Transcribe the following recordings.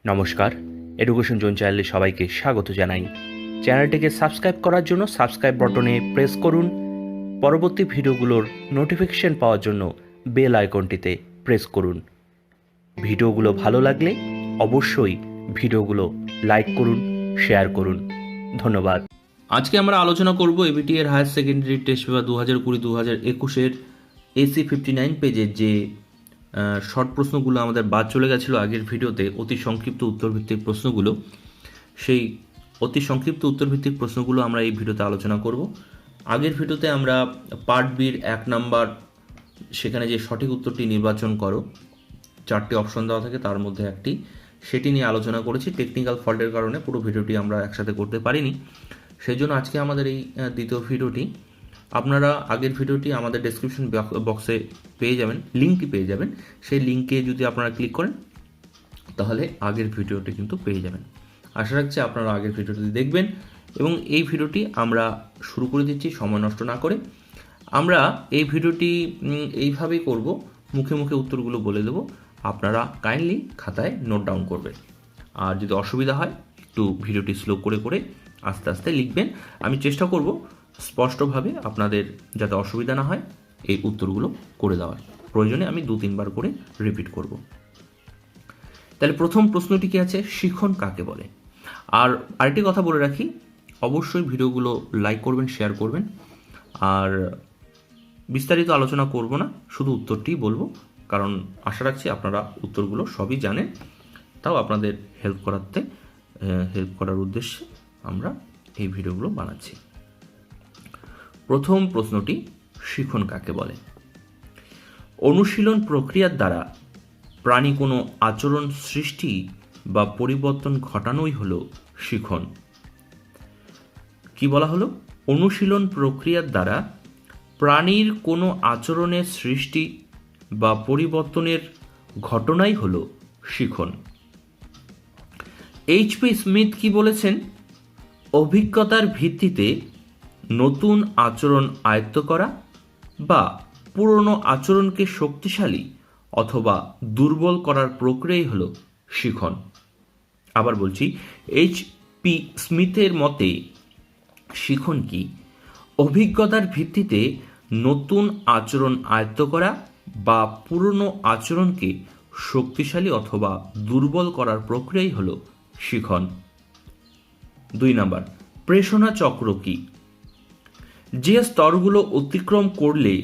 নমস্কার, education zone চ্যানেলে সবাইকে স্বাগত জানাই। চ্যানেলটিকে সাবস্ক্রাইব করার জন্য সাবস্ক্রাইব বাটনে প্রেস করুন। পরবর্তী ভিডিওগুলোর নোটিফিকেশন পাওয়ার জন্য বেল আইকনটিতে প্রেস করুন। ভিডিওগুলো ভালো লাগলে অবশ্যই ভিডিওগুলো লাইক করুন, শেয়ার করুন। ধন্যবাদ। আজকে আমরা আলোচনা করব এবিটি এর হায়ার সেকেন্ডারি টেস্ট পেপার 2020-2021 এসি 59 পেজের যে শর্ট প্রশ্নগুলো আমাদের বাদ চলে গেছিলো আগের ভিডিওতে, অতি সংক্ষিপ্ত উত্তরভিত্তিক প্রশ্নগুলো, সেই অতি সংক্ষিপ্ত উত্তরভিত্তিক প্রশ্নগুলো আমরা এই ভিডিওতে আলোচনা করব। আগের ভিডিওতে আমরা পার্ট বির 1 নাম্বার, সেখানে যে সঠিক উত্তরটি নির্বাচন করো, 4টি অপশন দেওয়া থাকে, তার মধ্যে একটি, সেটি নিয়ে আলোচনা করেছি। টেকনিক্যাল ফল্টের কারণে পুরো ভিডিওটি আমরা একসাথে করতে পারিনি, সেই জন্য আজকে আমাদের এই দ্বিতীয় ভিডিওটি। আপনারা আগের ভিডিওটি আমাদের ডেসক্রিপশন বক্সে পেয়ে যাবেন, লিঙ্কটি পেয়ে যাবেন। সেই লিঙ্কে যদি আপনারা ক্লিক করেন তাহলে আগের ভিডিওটি কিন্তু পেয়ে যাবেন। আশা রাখছি আপনারা আগের ভিডিওটি দেখবেন এবং এই ভিডিওটি আমরা শুরু করে দিচ্ছি সময় নষ্ট না করে। আমরা এই ভিডিওটি এইভাবেই করব, মুখে মুখে উত্তরগুলো বলে দেব, আপনারা কাইন্ডলি খাতায় নোট ডাউন করবেন। আর যদি অসুবিধা হয় একটু ভিডিওটি স্লো করে করে আস্তে আস্তে লিখবেন। আমি চেষ্টা করব স্পষ্টভাবে আপনাদের যাতে অসুবিধা না হয় এই উত্তরগুলো করে দেওয়ার। প্রয়োজনে আমি 2-3 বার করে রিপিট করব। তাহলে প্রথম প্রশ্নটি কি আছে, শিখন কাকে বলে? আর আরেকটি কথা বলে রাখি, অবশ্যই ভিডিওগুলো লাইক করবেন, শেয়ার করবেন। আর বিস্তারিত আলোচনা করব না, শুধু উত্তরটিই বলবো, কারণ আশা রাখছি আপনারা উত্তরগুলো সবই জানেন। তাও আপনাদের হেল্প করার উদ্দেশ্যে আমরা এই ভিডিওগুলো বানাচ্ছি। প্রথম প্রশ্নটি, শিখন কাকে বলে? অনুশীলন প্রক্রিয়ার দ্বারা প্রাণী কোনো আচরণ সৃষ্টি বা পরিবর্তন ঘটানোই হলো শিখন। কি বলা হলো? অনুশীলন প্রক্রিয়ার দ্বারা প্রাণীর কোনো আচরণের সৃষ্টি বা পরিবর্তনের ঘটনাই হলো শিখন। এইচপি স্মিথ কি বলেছেন? অভিজ্ঞতার ভিত্তিতে নতুন আচরণ আয়ত্ত করা বা পুরনো আচরণকে শক্তিশালী অথবা দুর্বল করার প্রক্রিয়াই হলো শিখন। আবার বলছি, এইচপি স্মিথের মতে শিখন কি? অভিজ্ঞতার ভিত্তিতে নতুন আচরণ আয়ত্ত করা বা পুরনো আচরণকে শক্তিশালী অথবা দুর্বল করার প্রক্রিয়াই হলো শিখন। 2 নাম্বার, প্রেষণা চক্র কি? যে স্তরগুলো অতিক্রম করলে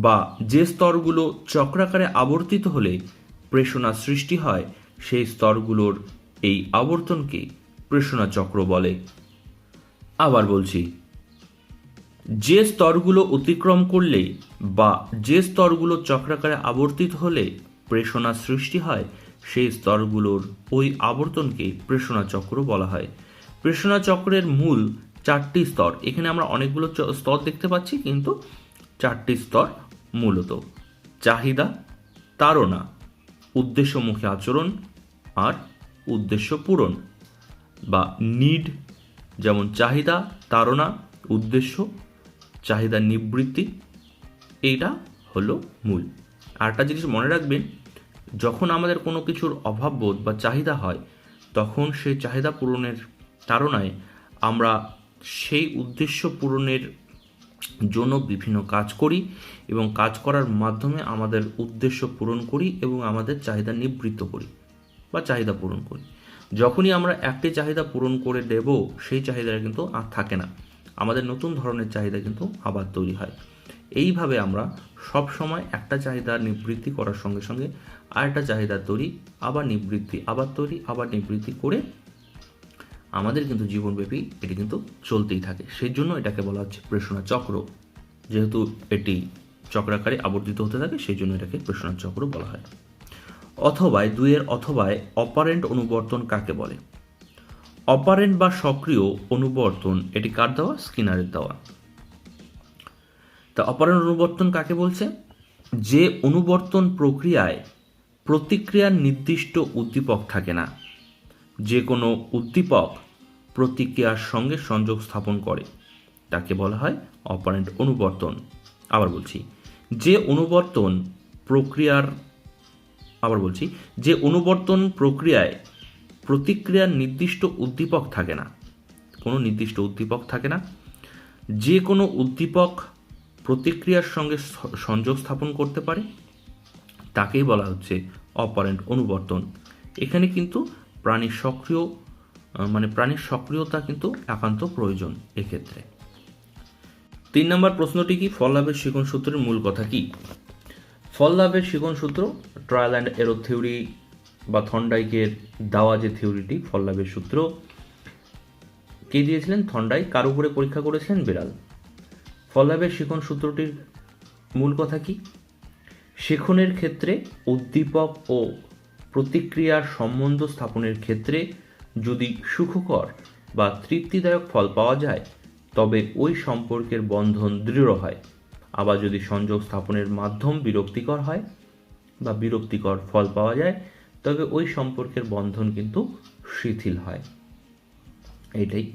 বা যে স্তরগুলো চক্রাকারে আবর্তিত হলে প্রেষণা সৃষ্টি হয়, সেই স্তরগুলোর এই আবর্তনকে প্রেষণা চক্র বলে। আবার বলছি, যে স্তরগুলো অতিক্রম করলে বা যে স্তরগুলো চক্রাকারে আবর্তিত হলে প্রেষণা সৃষ্টি হয়, সেই স্তরগুলোর ওই আবর্তনকে প্রেষণা চক্র বলা হয়। প্রেষণা চক্রের মূল 4টি স্তর। এখানে আমরা অনেকগুলো স্তর দেখতে পাচ্ছি, কিন্তু 4টি স্তর মূলত: চাহিদা, তাড়না, উদ্দেশ্যমুখী আচরণ আর উদ্দেশ্য পূরণ, বা নিড, যেমন চাহিদা, তাড়না, উদ্দেশ্য, চাহিদা নিবৃত্তি, এইটা হলো মূল। আরেকটা জিনিস মনে রাখবেন, যখন আমাদের কোনো কিছুর অভাববোধ বা চাহিদা হয়, তখন সেই চাহিদা পূরণের তাড়নায় আমরা সেই উদ্দেশ্য পূরণের জন্য বিভিন্ন কাজ করি এবং কাজ করার মাধ্যমে আমাদের উদ্দেশ্য পূরণ করি এবং আমাদের চাহিদা নিবৃত্ত করি বা চাহিদা পূরণ করি। যখনই আমরা একটি চাহিদা পূরণ করে দেব, সেই চাহিদাটা কিন্তু আর থাকে না, আমাদের নতুন ধরনের চাহিদা কিন্তু আবার তৈরি হয়। এইভাবে আমরা সব সময় একটা চাহিদা নিবৃত্তি করার সঙ্গে সঙ্গে আরেকটা চাহিদা তৈরি, আবার নিবৃত্তি, আবার তৈরি, আবার নিবৃত্তি করে আমাদের কিন্তু জীবনব্যাপী এটি কিন্তু চলতেই থাকে। সেই জন্য এটাকে বলা হচ্ছে প্রেষণা চক্র। যেহেতু এটি চক্রাকারে আবর্তিত হতে থাকে, সেই জন্য এটাকে প্রেষণা চক্র বলা হয়। অথবায় 2 অথবায় অপারেন্ট অনুবর্তন কাকে বলে? অপারেন্ট বা সক্রিয় অনুবর্তন, এটি কার দেওয়া? স্কিনারের দেওয়া। তা অপারেন্ট অনুবর্তন কাকে বলছে? যে অনুবর্তন প্রক্রিয়ায় প্রতিক্রিয়ার নির্দিষ্ট উদ্দীপক থাকে না, যে কোনো উদ্দীপক প্রতিক্রিয়ার সঙ্গে সংযোগ স্থাপন করে, তাকে বলা হয় অপারেন্ট অনুবর্তন। আবার বলছি, যে অনুবর্তন প্রক্রিয়ায় প্রতিক্রিয়ার নির্দিষ্ট উদ্দীপক থাকে না, কোনো নির্দিষ্ট উদ্দীপক থাকে না। যে কোনো উদ্দীপক প্রতিক্রিয়ার সঙ্গে সংযোগ স্থাপন করতে পারে, তাকেই বলা হচ্ছে অপারেন্ট অনুবর্তন। এখানে কিন্তু প্রাণীর সক্রিয়তা কিন্তু একান্ত প্রয়োজন এক্ষেত্রে। 3 নম্বর প্রশ্নটি কি? ফল লাভের শিকন সূত্রের মূল কথা কি? ফল লাভের শিকন সূত্র ট্রায়াল অ্যান্ড এরর থিওরি বা থর্নডাইকের দেওয়া যে থিওরিটি ফল লাভের সূত্র, কে দিয়েছিলেন? থর্নডাইক। কার উপরে পরীক্ষা করেছিলেন? বিড়াল। ফল লাভের শিকন সূত্রটির মূল কথা কি? শিখনের ক্ষেত্রে উদ্দীপক ও প্রতিক্রিয়ার সম্বন্ধ স্থাপনের ক্ষেত্রে যদি সুখকর বা তৃপ্তিদায়ক ফল পাওয়া যায় তবে ওই সম্পর্কের বন্ধন দৃঢ় হয়। আবার যদি সংযোগ স্থাপনের মাধ্যম বিরক্তিকর হয় বা বিরক্তিকর ফল পাওয়া যায় তবে ওই সম্পর্কের বন্ধন কিন্তু শিথিল হয়। এইটাই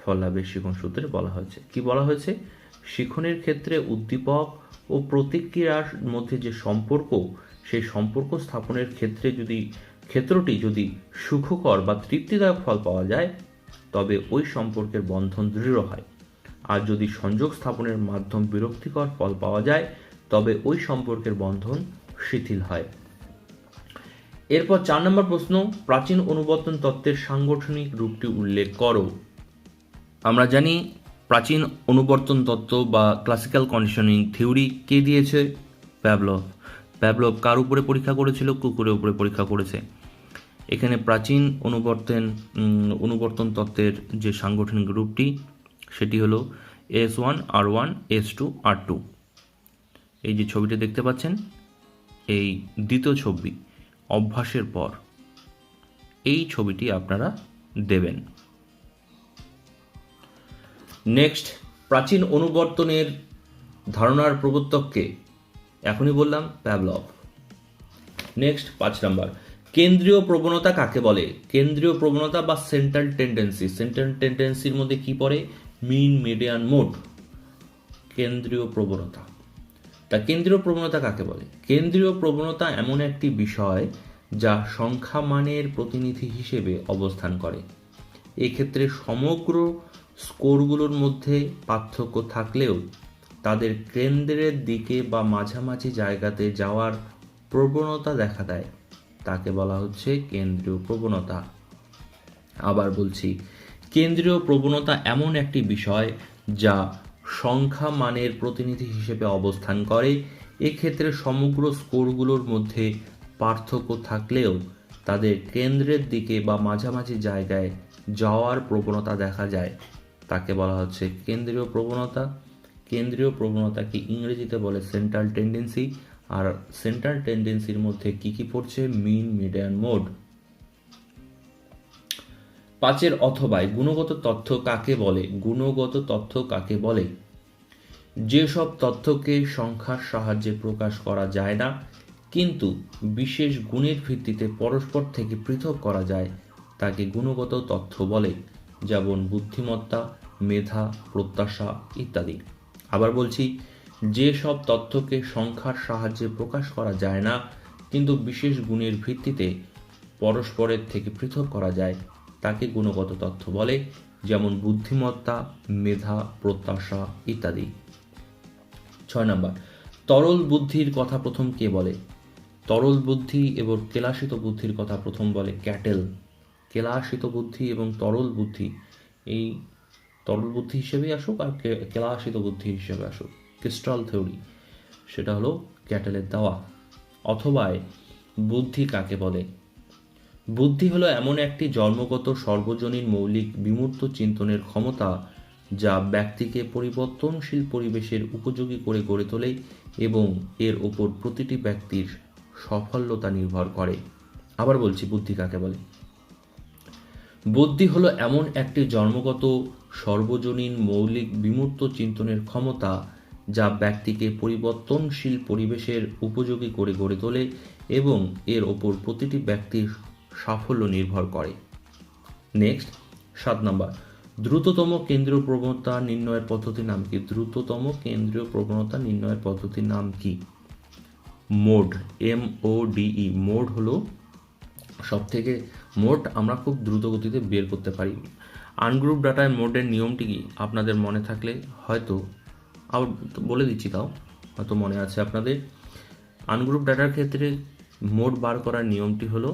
ফল লাভের শিখন সূত্রে বলা হয়েছে। কি বলা হয়েছে? শিখনের ক্ষেত্রে উদ্দীপক ও প্রতিক্রিয়ার মধ্যে যে সম্পর্ক, সেই সম্পর্ক স্থাপনের ক্ষেত্রটি যদি সুখকর বা তৃপ্তিদায়ক ফল পাওয়া যায় তবে ওই সম্পর্কের বন্ধন দৃঢ় হয়। আর যদি সংযোগ স্থাপনের মাধ্যম বিরক্তিকর ফল পাওয়া যায় তবে ওই সম্পর্কের বন্ধন শিথিল হয়। এরপর 4 নম্বর প্রশ্ন, প্রাচীন অনুবর্তন তত্ত্বের সাংগঠনিক রূপটি উল্লেখ করো। আমরা জানি প্রাচীন অনুবর্তন তত্ত্ব বা ক্লাসিক্যাল কন্ডিশনিং থিওরি কে দিয়েছে? প্যাভলভ। প্যাভলভ কার উপরে পরীক্ষা করেছিল? কুকুরের উপরে পরীক্ষা করেছে। এখানে প্রাচীন অনুবর্তন তত্ত্বের যে সাংগঠনিক রূপটি সেটি হলো S1 R1 S2 R2। এই যে ছবিটা দেখতে পাচ্ছেন, এই দ্বিতীয় ছবি অভ্যাসের পর এই ছবিটি আপনারা দেবেন। নেক্সট, প্রাচীন অনুবর্তনের ধারণার প্রবর্তককে এখনই বললাম, প্যাভলভ। নেক্সট 5 নাম্বার, কেন্দ্রীয় প্রবণতা কাকে বলে? কেন্দ্রীয় প্রবণতা বা সেন্ট্রাল টেন্ডেন্সি। সেন্ট্রাল টেন্ডেন্সির মধ্যে কি পড়ে? মিন, মিডিয়ান, মোড। কেন্দ্রীয় প্রবণতা। তা কেন্দ্রীয় প্রবণতা কাকে বলে? কেন্দ্রীয় প্রবণতা এমন একটি বিষয় যা সংখ্যা মানের প্রতিনিধি হিসেবে অবস্থান করে। এক্ষেত্রে সমগ্র স্কোরগুলোর মধ্যে পার্থক্য থাকলেও তাদের কেন্দ্রের দিকে বা মাঝামাঝি জায়গাতে যাওয়ার প্রবণতা দেখা দেয়, তাকে বলা হচ্ছে কেন্দ্রীয় প্রবণতা। আবার বলছি, কেন্দ্রীয় প্রবণতা এমন একটি বিষয় যা সংখ্যা মানের প্রতিনিধি হিসেবে অবস্থান করে। এক্ষেত্রে সমগ্র স্কোরগুলোর মধ্যে পার্থক্য থাকলেও তাদের কেন্দ্রের দিকে বা মাঝামাঝি জায়গায় যাওয়ার প্রবণতা দেখা যায়, তাকে বলা হচ্ছে কেন্দ্রীয় প্রবণতা। কেন্দ্রীয় প্রবণতাকে ইংরেজিতে বলে সেন্ট্রাল টেন্ডেন্সি। আর সেন্ট্রাল টেন্ডেন্সির মধ্যে কি কি পড়ছে? মিন, মিডিয়ান, মোড। 5 অথবায় গুণগত তথ্য কাকে বলে? গুণগত তথ্য কাকে বলে? যেসব তথ্যকে সংখ্যার সাহায্যে প্রকাশ করা যায় না কিন্তু বিশেষ গুণের ভিত্তিতে পরস্পর থেকে পৃথক করা যায় তাকে গুণগত তথ্য বলে, যেমন বুদ্ধিমত্তা, মেধা, প্রত্যাশা ইত্যাদি। আবার বলছি, যেসব তথ্যকে সংখ্যার সাহায্যে প্রকাশ করা যায় না কিন্তু বিশেষ গুণের ভিত্তিতে পরস্পরের থেকে পৃথক করা যায় তাকে গুণগত তথ্য বলে, যেমন বুদ্ধিমত্তা, মেধা, প্রত্যাশা ইত্যাদি। 6 নাম্বার, তরল বুদ্ধির কথা প্রথম কে বলে? তরল বুদ্ধি এবং কেলাসিত বুদ্ধির কথা প্রথম বলে ক্যাটেল। কেলাসিত বুদ্ধি এবং তরল বুদ্ধি, এই তরল বুদ্ধি হিসেবেই আসুক আর কেলাসিত বুদ্ধি হিসেবে আসুক, ক্রিস্টাল থিওরি, সেটা হলো ক্যাটেলের দেওয়া। অথবা বুদ্ধি কাকে বলে? বুদ্ধি হলো এমন একটি জন্মগত সর্বজনীন মৌলিক বিমূর্ত চিন্তনের ক্ষমতা যা ব্যক্তিকে পরিবর্তনশীল পরিবেশের উপযোগী করে গড়ে তোলে এবং এর ওপর প্রতিটি ব্যক্তির সাফল্যতা নির্ভর করে। আবার বলছি, বুদ্ধি কাকে বলে? বুদ্ধি হলো এমন একটি জন্মগত সর্বজনীন মৌলিক বিমূর্ত চিন্তনের ক্ষমতা যা ব্যক্তিকে পরিবর্তনশীল পরিবেশের উপযোগী করে গড়ে তোলে এবং এর ওপর প্রতিটি ব্যক্তির সাফল্য নির্ভর করে। নেক্সট 7 নাম্বার, দ্রুততম কেন্দ্রীয় প্রবণতা নির্ণয়ের পদ্ধতির নাম কি? দ্রুততম কেন্দ্রীয় প্রবণতা নির্ণয়ের পদ্ধতির নাম কি? Mode, MODE। মোড হলো সব থেকে মোড আমরা খুব দ্রুত গতিতে বের করতে পারি। আনগ্রুপ ডাটায় মোডের নিয়মটি কি আপনাদের মনে থাকলে হয়তো আবার বলে দিচ্ছি, তাও হয়তো মনে আছে আপনাদের। আনগ্রুপ ডাটার ক্ষেত্রে মোড বার করার নিয়মটি হলো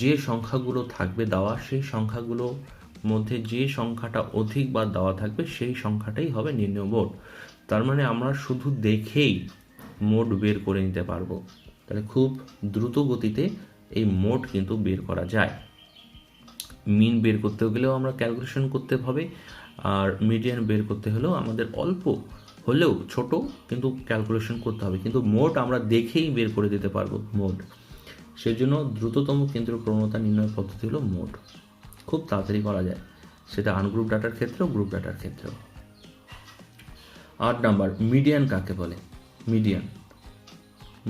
যে সংখ্যাগুলো থাকবে দেওয়া, সেই সংখ্যাগুলো মধ্যে যে সংখ্যাটা অধিক বার দেওয়া থাকবে সেই সংখ্যাটাই হবে নির্ণয় মোড। তার মানে আমরা শুধু দেখেই মোড বের করে নিতে পারবো। তাহলে খুব দ্রুত গতিতে এই মোড কিন্তু বের করা যায়। মিন বের করতে গেলেও আমরা ক্যালকুলেশন করতে হবে, আর মিডিয়ান বের করতে হলেও আমাদের অল্প হলেও ছোট কিন্তু ক্যালকুলেশন করতে হবে, কিন্তু মোড আমরা দেখেই বের করে দিতে পারবো মোড। সেই জন্য দ্রুততম কেন্দ্র প্রবণতা নির্ণয় পদ্ধতি হলো মোড, খুব তাড়াতাড়ি করা যায়, সেটা আনগ্রুপ ডাটার ক্ষেত্রেও গ্রুপ ডাটার ক্ষেত্রেও। 8 নাম্বার, মিডিয়ান কাকে বলে? মিডিয়ান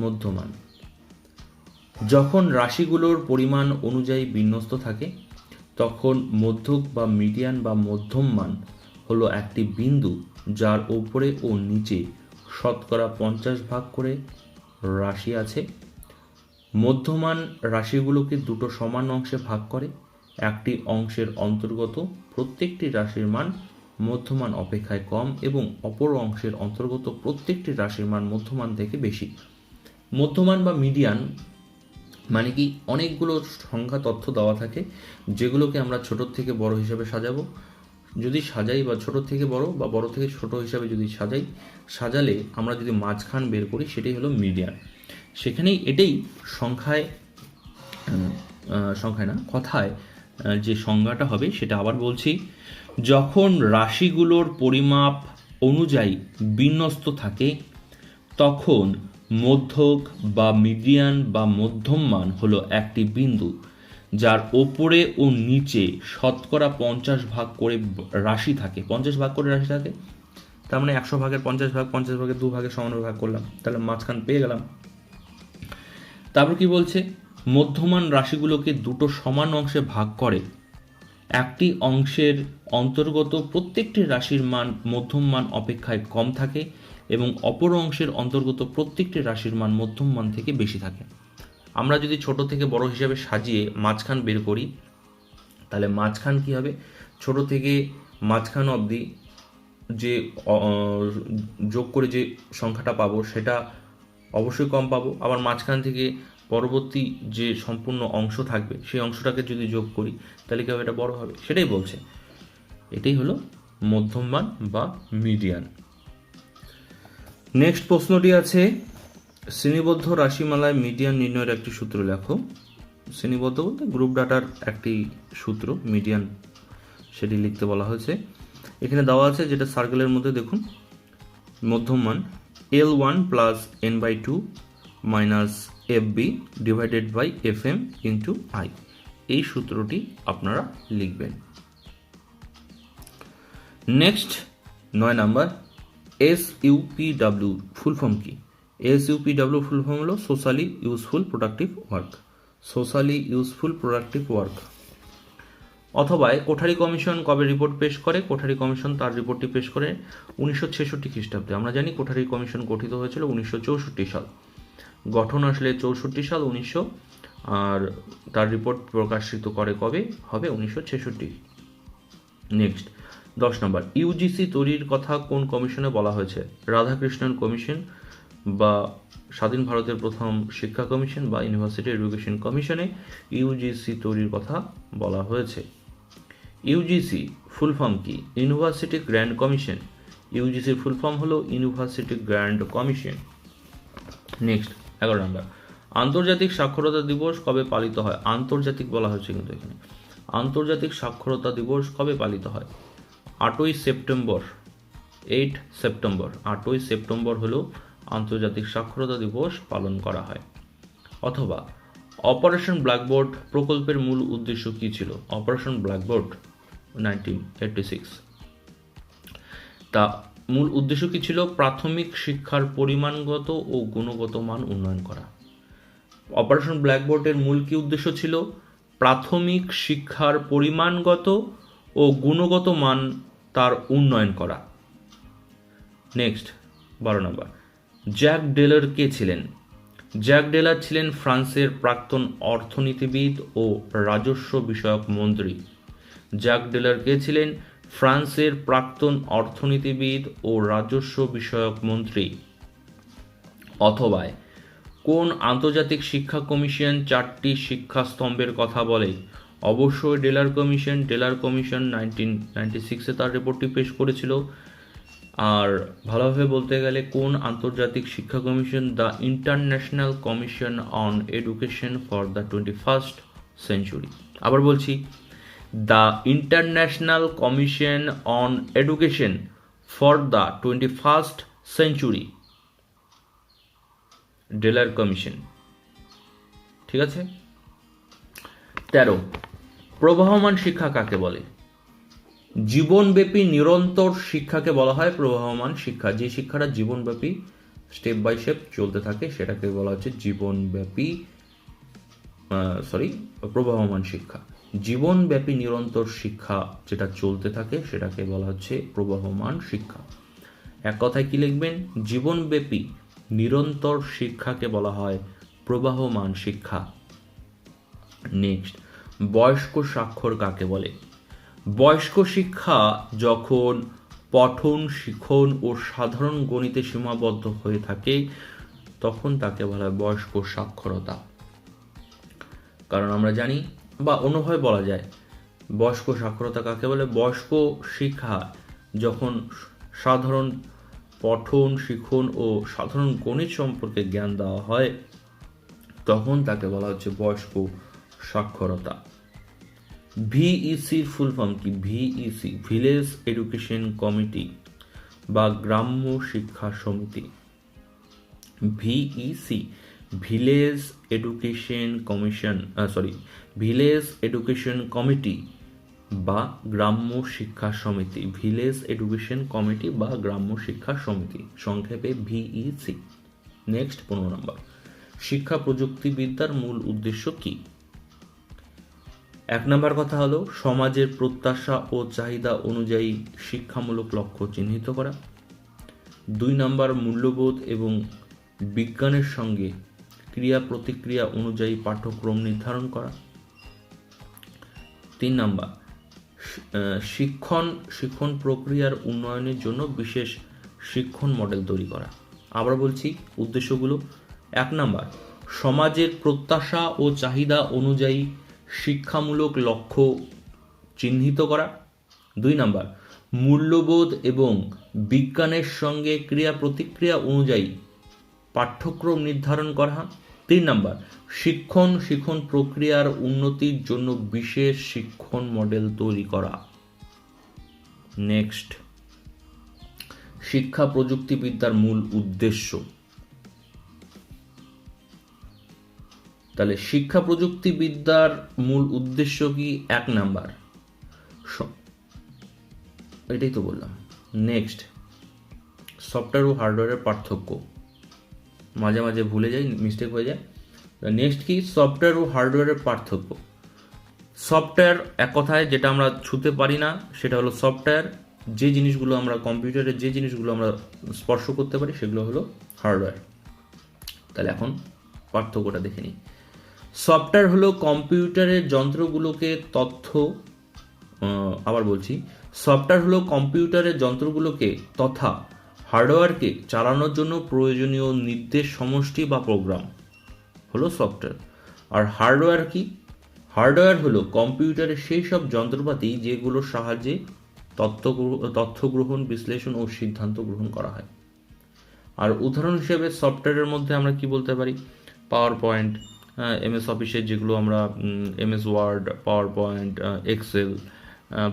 মধ্যমান। যখন রাশিগুলোর পরিমাণ অনুযায়ী বিন্যস্ত থাকে তখন মধ্যক বা মিডিয়ান বা মধ্যম মান হলো একটি বিন্দু যার ওপরে ও নিচে শতকরা 50 ভাগ করে রাশি আছে। মধ্যমান রাশিগুলোকে দুটো সমান অংশে ভাগ করে। একটি অংশের অন্তর্গত প্রত্যেকটি রাশির মান মধ্যমান অপেক্ষায় কম এবং অপর অংশের অন্তর্গত প্রত্যেকটি রাশির মান মধ্যমান থেকে বেশি। মধ্যমান বা মিডিয়ান মানে কি, অনেকগুলো সংখ্যা তথ্য দেওয়া থাকে যেগুলোকে আমরা ছোট থেকে বড় হিসাবে সাজাবো। যদি সাজাই বা ছোট থেকে বড় বা বড় থেকে ছোট হিসাবে যদি সাজালে আমরা যদি মাঝখান বের করি সেটাই হলো মিডিয়ান। সেখানেই এটাই সংখ্যায় না, কথায় যে সংজ্ঞাটা হবে সেটা আবার বলছি। যখন রাশিগুলোর পরিমাপ অনুযায়ী বিন্যস্ত থাকে তখন মধ্যক বা মিডিয়ান বা মধ্যম মান হলো একটি বিন্দু যার ওপরে ও নিচে শতকরা 50 ভাগ করে রাশি থাকে। 50 ভাগ করে রাশি থাকে, তার মানে 100 ভাগের 50 ভাগ, 50 ভাগের 2 ভাগে সমান ভাগ করলাম, তাহলে মাঝখান পেয়ে গেলাম। তারপর কি বলছে? মধ্যমান রাশিগুলোকে দুটো সমান অংশে ভাগ করে। একটি অংশের অন্তর্গত প্রত্যেকটি রাশির মান মধ্যম মান অপেক্ষায় কম থাকে এবং অপর অংশের অন্তর্গত প্রত্যেকটি রাশির মান মধ্যম মান থেকে বেশি থাকে। আমরা যদি ছোট থেকে বড় হিসাবে সাজিয়ে মাঝখান বের করি তাহলে মাঝখান কি হবে? ছোট থেকে মাঝখান অবধি যে যোগ করে যে সংখ্যাটা পাবো সেটা অবশ্যই কম পাবো, আবার মাঝখান থেকে পরবর্তী যে সম্পূর্ণ অংশ থাকবে সেই অংশটাকে যদি যোগ করি তাহলে কি হবে? এটা বড় হবে। সেটাই বলছে, এটাই হলো মধ্যম মান বা মিডিয়ান। নেক্সট প্রশ্নটি আছে, শ্রেণীবদ্ধ রাশিমালায় মিডিয়ান নির্ণয়ের একটি সূত্র লেখো। শ্রেণীবদ্ধ বলতে গ্রুপ ডাটার একটি সূত্র মিডিয়ান, সেটি লিখতে বলা হয়েছে। এখানে দেওয়া আছে, যেটা সার্কেলের মধ্যে দেখুন, মধ্যম মান L1 plus n/2 minus FB divided by FM into I। এই সূত্রটি আপনারা লিখবেন। Next 9 number, SUPW full form কি? SUPW ফুল ফর্ম হলো socially useful productive work. Socially useful productive work. অথবা কোঠারি কমিশন কবে রিপোর্ট পেশ করে? কোঠারি কমিশন তার রিপোর্টটি পেশ করে 1966 খ্রিস্টাব্দে। আমরা জানি কোঠারি কমিশন গঠিত হয়েছিল 1964 সাল, গঠন আসলে 64 সাল 1900, আর তার রিপোর্ট প্রকাশিত করে কবে হবে? 1966। নেক্সট 10 নম্বর, ইউজিসি তৈরির কথা কোন কমিশনে বলা হয়েছে? রাধাকৃষ্ণন কমিশন বা স্বাধীন ভারতের প্রথম শিক্ষা কমিশন বা ইউনিভার্সিটি এডুকেশন কমিশনে ইউজিসি তৈরির কথা বলা হয়েছে। ইউজিসি ফুল ফর্ম কি? University grand commission. ইউজিসির ফুল ফর্ম হলো university grand commission. Next 11 number, আন্তর্জাতিক সাক্ষরতা দিবস কবে পালিত হয়? আন্তর্জাতিক বলা হয়েছে কিন্তু এখানে। আন্তর্জাতিক সাক্ষরতা দিবস কবে পালিত হয়? 8ই সেপ্টেম্বর। 8 সেপ্টেম্বর, 8ই সেপ্টেম্বর হলো আন্তর্জাতিক সাক্ষরতা দিবস পালন করা হয়। অথবা অপারেশন ব্ল্যাকবোর্ড প্রকল্পের মূল উদ্দেশ্য কি ছিল? Operation blackboard 1986। তা মূল উদ্দেশ্য কি ছিল? প্রাথমিক শিক্ষার পরিমাণগত ও গুণগত মান উন্নয়ন করা। অপারেশন ব্ল্যাকবোর্ডের মূল কি উদ্দেশ্য ছিল? প্রাথমিক শিক্ষার পরিমাণগত ও গুণগত মান তার উন্নয়ন করা। নেক্সট 12 নম্বর, জ্যাক ডেলার কে ছিলেন? জ্যাক ডেলার ছিলেন ফ্রান্সের প্রাক্তন অর্থনীতিবিদ ও রাজস্ব বিষয়ক মন্ত্রী। জ্যাক ডেলার কে ছিলেন? ফ্রান্সের প্রাক্তন অর্থনীতিবিদ ও রাজস্ব বিষয়ক মন্ত্রী। অথবা কোন আন্তর্জাতিক শিক্ষা কমিশন 4টি শিক্ষা স্তম্ভের কথা বলে? অবশ্যই ডেলার কমিশন। ডেলার কমিশন 1996-এ তার রিপোর্টটি পেশ করেছিল। আর ভালোভাবে বলতে গেলে কোন আন্তর্জাতিক শিক্ষা commission? The international commission on education for the 21st century. আবার বলছি, the international commission on education for the 21st century, Delors commission. ঠিক আছে। 13, প্রবাহমান শিক্ষা কাকে বলে? জীবনব্যাপী নিরন্তর শিক্ষাকে বলা হয় প্রবাহমান শিক্ষা। যে শিক্ষাটা জীবনব্যাপী স্টেপ বাই স্টেপ চলতে থাকে সেটাকে বলা হচ্ছে জীবনব্যাপী প্রবাহমান শিক্ষা। জীবনব্যাপী নিরন্তর শিক্ষা যেটা চলতে থাকে সেটাকে বলা হচ্ছে প্রবাহমান শিক্ষা। এক কথায় কি লিখবেন? জীবনব্যাপী নিরন্তর শিক্ষাকে বলা হয় প্রবাহমান শিক্ষা। নেক্সট, বয়স্ক স্বাক্ষর কাকে বলে? বয়স্ক শিক্ষা যখন পঠন, শিখন ও সাধারণ গণিতে সীমাবদ্ধ হয়ে থাকে তখন তাকে বলা হয় বয়স্ক সাক্ষরতা। কারণ আমরা জানি বা অন্যভাবে বলা যায়, বয়স্ক সাক্ষরতা কাকে বলে? বয়স্ক শিক্ষা যখন সাধারণ পঠন, শিখন ও সাধারণ গণিত সম্পর্কে জ্ঞান দেওয়া হয় তখন তাকে বলা হচ্ছে বয়স্ক সাক্ষরতা। ভিইসির ফুল ফর্ম কি? ভিইসি, ভিলেজ এডুকেশন কমিটি বা গ্রাম্য শিক্ষা সমিতি। VEC, village education commission, village education committee বা গ্রাম্য শিক্ষা সমিতি। ভিলেজ এডুকেশন কমিটি বা গ্রাম্য শিক্ষা সমিতি, সংক্ষেপে ভিইসি। নেক্সট 15 নম্বর, শিক্ষা প্রযুক্তিবিদ্যার মূল উদ্দেশ্য কি? 1 নম্বর কথা হলো সমাজের প্রত্যাশা ও চাহিদা অনুযায়ী শিক্ষামূলক লক্ষ্য চিহ্নিত করা। 2 নম্বর, মূল্যবোধ এবং বিজ্ঞানের সঙ্গে ক্রিয়া প্রতিক্রিয়া অনুযায়ী পাঠ্যক্রম নির্ধারণ করা। 3 নম্বর, শিক্ষণ প্রক্রিয়ার উন্নয়নের জন্য বিশেষ শিক্ষণ মডেল তৈরি করা। আবার বলছি উদ্দেশ্যগুলো। 1 নম্বর, সমাজের প্রত্যাশা ও চাহিদা অনুযায়ী শিক্ষামূলক লক্ষ্য চিহ্নিত করা। 2 নম্বর, মূল্যবোধ এবং বিজ্ঞানের সঙ্গে ক্রিয়া প্রতিক্রিয়া অনুযায়ী পাঠ্যক্রম নির্ধারণ করা। 3 নম্বর, শিক্ষণ প্রক্রিয়ার উন্নতির জন্য বিশেষ শিক্ষণ মডেল তৈরি করা। নেক্সট, শিক্ষা প্রযুক্তিবিদ্যার মূল উদ্দেশ্য। তাহলে শিক্ষা প্রযুক্তিবিদ্যার মূল উদ্দেশ্য কি? 1 নাম্বার, এটাই তো বললাম। নেক্সট, সফটওয়্যার ও হার্ডওয়্যারের পার্থক্য। মাঝে মাঝে ভুলে যাই, মিস্টেক হয়ে যায়। নেক্সট কি? সফটওয়্যার ও হার্ডওয়্যারের পার্থক্য। সফটওয়্যার এক কথায় যেটা আমরা ছুঁতে পারি না সেটা হলো সফটওয়্যার। যে জিনিসগুলো আমরা কম্পিউটারে যে জিনিসগুলো আমরা স্পর্শ করতে পারি সেগুলো হলো হার্ডওয়্যার। তাহলে এখন পার্থক্যটা দেখে নিই। সফটওয়্যার হলো কম্পিউটারের যন্ত্রগুলোকে সফটওয়্যার হলো কম্পিউটারের যন্ত্রগুলোকে তথা হার্ডওয়্যারকে চালানোর জন্য প্রয়োজনীয় নির্দেশ সমষ্টি বা প্রোগ্রাম হলো সফটওয়্যার। আর হার্ডওয়্যার কি? হার্ডওয়্যার হলো কম্পিউটারের সেই সব যন্ত্রপাতি যেগুলোর সাহায্যে তথ্য গ্রহণ, বিশ্লেষণ ও সিদ্ধান্ত গ্রহণ করা হয়। আর উদাহরণ হিসেবে সফটওয়্যারের মধ্যে আমরা কি বলতে পারি? পাওয়ার পয়েন্ট, এমএস অফিসের যেগুলো আমরা MS Word, PowerPoint, Excel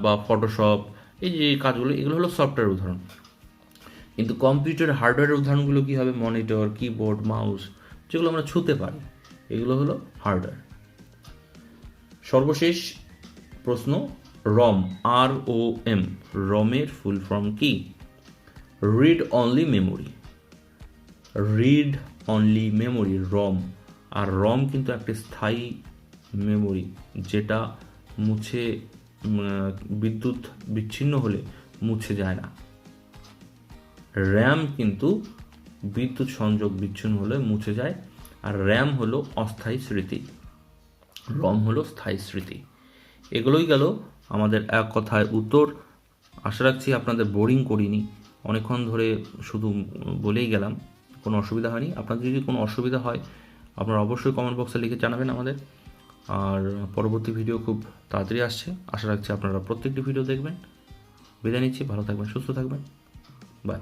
বা ফটোশপ, এই যে কাজগুলো, এগুলো হলো সফটওয়্যার উদাহরণ। কিন্তু কম্পিউটার হার্ডওয়্যারের উদাহরণগুলো কী হবে? মনিটর, কিবোর্ড, মাউস, যেগুলো আমরা ছুঁতে পারি, এগুলো হলো হার্ডওয়্যার। সর্বশেষ প্রশ্ন, রম, ROM, রমের ফুল ফর্ম কি? Read only memory. Read only memory, ROM. আর রম কিন্তু একটা স্থায়ী মেমোরি, যেটা বিদ্যুৎ বিচ্ছিন্ন হলে মুছে যায় না। র্যাম কিন্তু বিদ্যুৎ সংযোগ বিচ্ছিন্ন হলে মুছে যায়। আর র্যাম হলো অস্থায়ী স্মৃতি, রম হলো স্থায়ী স্মৃতি। এগুলোই গেল আমাদের এক কথায় উত্তর। আশা রাখছি আপনাদের বোরিং করিনি, অনেকক্ষণ ধরে শুধু বলেই গেলাম, কোনো অসুবিধা হয়নি। আপনাদের যদি কোনো অসুবিধা হয় আপনারা অবশ্যই কমেন্ট বক্সে লিখে জানাবেন আমাদের। আর পরবর্তী ভিডিও খুব তাড়াতাড়ি আসছে, আশা রাখছি আপনারা প্রত্যেকটি ভিডিও দেখবেন। বিদায় নিচ্ছি, ভালো থাকবেন, সুস্থ থাকবেন, বাই।